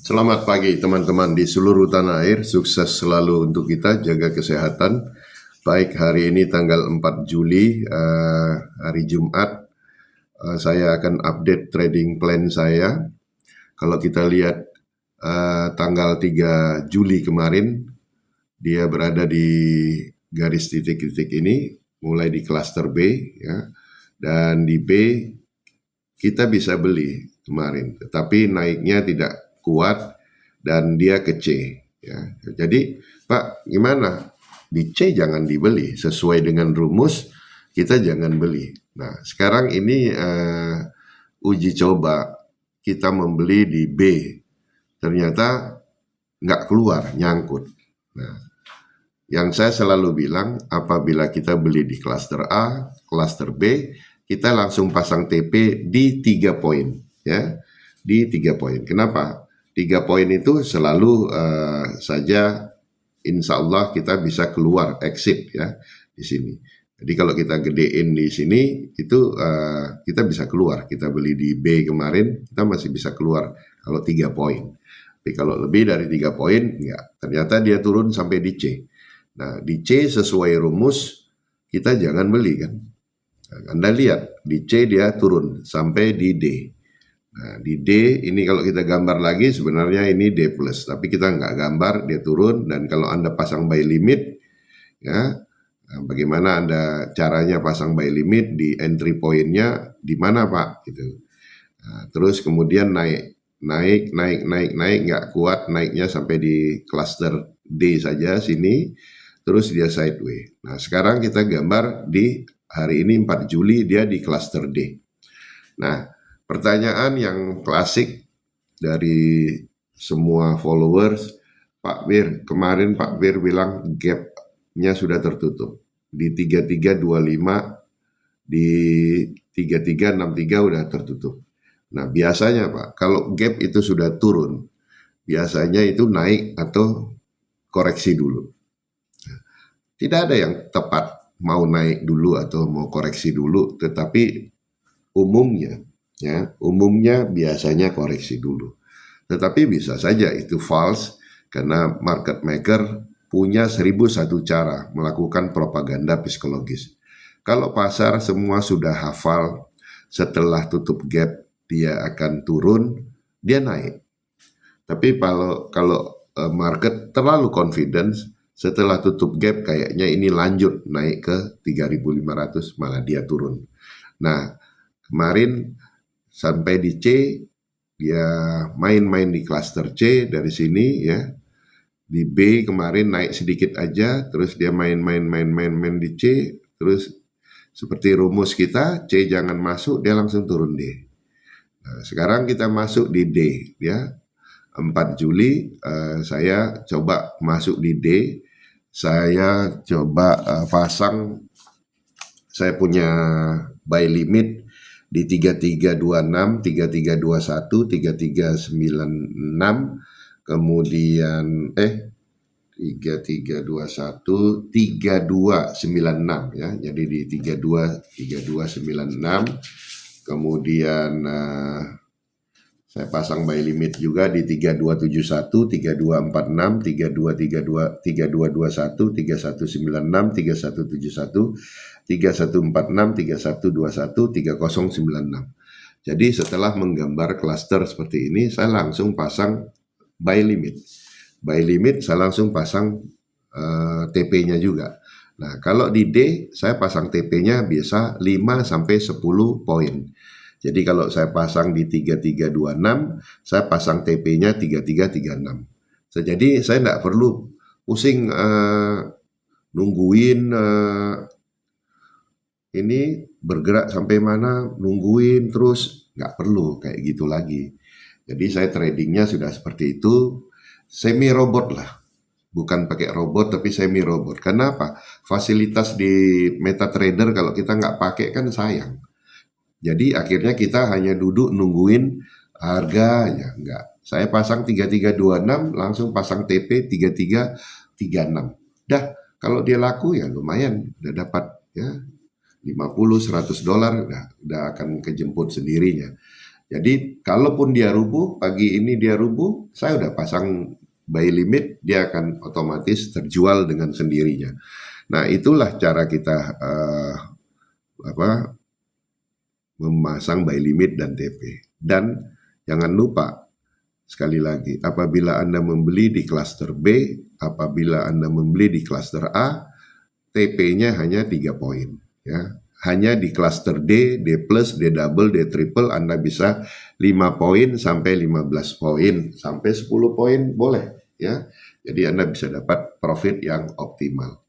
Selamat pagi teman-teman di seluruh tanah air, sukses selalu untuk kita, jaga kesehatan. Baik, hari ini tanggal 4 Juli, hari Jumat, saya akan update trading plan saya. Kalau kita lihat tanggal 3 Juli kemarin, dia berada di garis titik-titik ini, mulai di cluster B, ya, dan di B kita bisa beli kemarin, tetapi naiknya tidak kuat dan dia ke C. Ya. Jadi, Pak, gimana? Di C jangan dibeli, sesuai dengan rumus kita jangan beli. Nah, sekarang ini uji coba kita membeli di B, ternyata nggak keluar, nyangkut. Nah, yang saya selalu bilang, apabila kita beli di cluster A, cluster B, kita langsung pasang TP di 3 poin, ya, di 3 poin. Kenapa? 3 poin itu selalu saja, insya Allah kita bisa keluar exit, ya, di sini. Jadi kalau kita gedein di sini, itu kita bisa keluar. Kita beli di B kemarin, kita masih bisa keluar kalau 3 poin. Tapi kalau lebih dari 3 poin, enggak. Ternyata dia turun sampai di C. Nah, di C sesuai rumus, kita jangan beli kan. Nah, Anda lihat, di C dia turun sampai di D. Nah, di D ini kalau kita gambar lagi, sebenarnya ini D+. Tapi kita nggak gambar, dia turun. Dan kalau Anda pasang buy limit, ya, bagaimana Anda caranya pasang buy limit di entry point-nya, di mana Pak? Gitu. Nah, terus kemudian naik, nggak kuat, naiknya sampai di cluster D saja sini, terus dia sideways. Nah, sekarang kita gambar di hari ini 4 Juli dia di cluster D. Nah, pertanyaan yang klasik dari semua followers, Pak Bir, kemarin Pak Bir bilang gap-nya sudah tertutup. Di 3325, di 3363 udah tertutup. Nah, biasanya Pak, kalau gap itu sudah turun, biasanya itu naik atau koreksi dulu. Tidak ada yang tepat mau naik dulu atau mau koreksi dulu, tetapi umumnya biasanya koreksi dulu. Tetapi bisa saja itu false karena market maker punya 1001 cara melakukan propaganda psikologis. Kalau pasar semua sudah hafal, setelah tutup gap dia akan turun, dia naik. Tapi kalau market terlalu confidence, setelah tutup gap kayaknya ini lanjut naik ke 3.500, malah dia turun. Nah, kemarin sampai di C, dia main-main di cluster C dari sini, ya. Di B kemarin naik sedikit aja, terus dia main di C, terus seperti rumus kita, C jangan masuk, dia langsung turun D. Nah, sekarang kita masuk di D, ya. 4 Juli saya coba masuk di D, saya coba pasang, saya punya buy limit di 3326, 3321, 3396, kemudian 3321, 3296, ya. Jadi di 3296, kemudian saya pasang buy limit juga di 3271, 3246, 3232, 3221, 3196, 3171, 3146, 3121, 3096. Jadi setelah menggambar cluster seperti ini, saya langsung pasang buy limit. Buy limit saya langsung pasang TP-nya juga. Nah, kalau di D saya pasang TP-nya biasa 5 sampai 10 poin. Jadi kalau saya pasang di 3326, saya pasang TP-nya 3336. Jadi saya tidak perlu pusing nungguin ini bergerak sampai mana, nungguin terus, nggak perlu kayak gitu lagi. Jadi saya tradingnya sudah seperti itu, semi robot lah. Bukan pakai robot tapi semi robot. Kenapa? Fasilitas di MetaTrader kalau kita nggak pakai kan sayang. Jadi akhirnya kita hanya duduk nungguin harganya, enggak. Saya pasang 3326, langsung pasang TP 3336. Dah, kalau dia laku ya lumayan, udah dapat ya $50-100 udah akan kejemput sendirinya. Jadi kalaupun dia rubuh, pagi ini dia rubuh, saya udah pasang buy limit, dia akan otomatis terjual dengan sendirinya. Nah, itulah cara kita apa memasang buy limit dan TP. Dan jangan lupa, sekali lagi, apabila Anda membeli di klaster B, apabila Anda membeli di klaster A, TP-nya hanya 3 poin. Ya. Hanya di klaster D, D+, D double, D triple Anda bisa 5 poin sampai 15 poin, sampai 10 poin boleh. Ya. Jadi Anda bisa dapat profit yang optimal.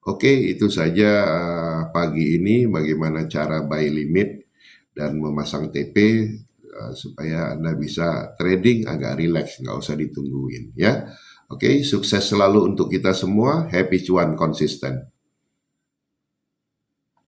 Oke, itu saja pagi ini bagaimana cara buy limit dan memasang TP supaya Anda bisa trading agak rileks, nggak usah ditungguin ya. Oke, sukses selalu untuk kita semua. Happy cuan konsisten.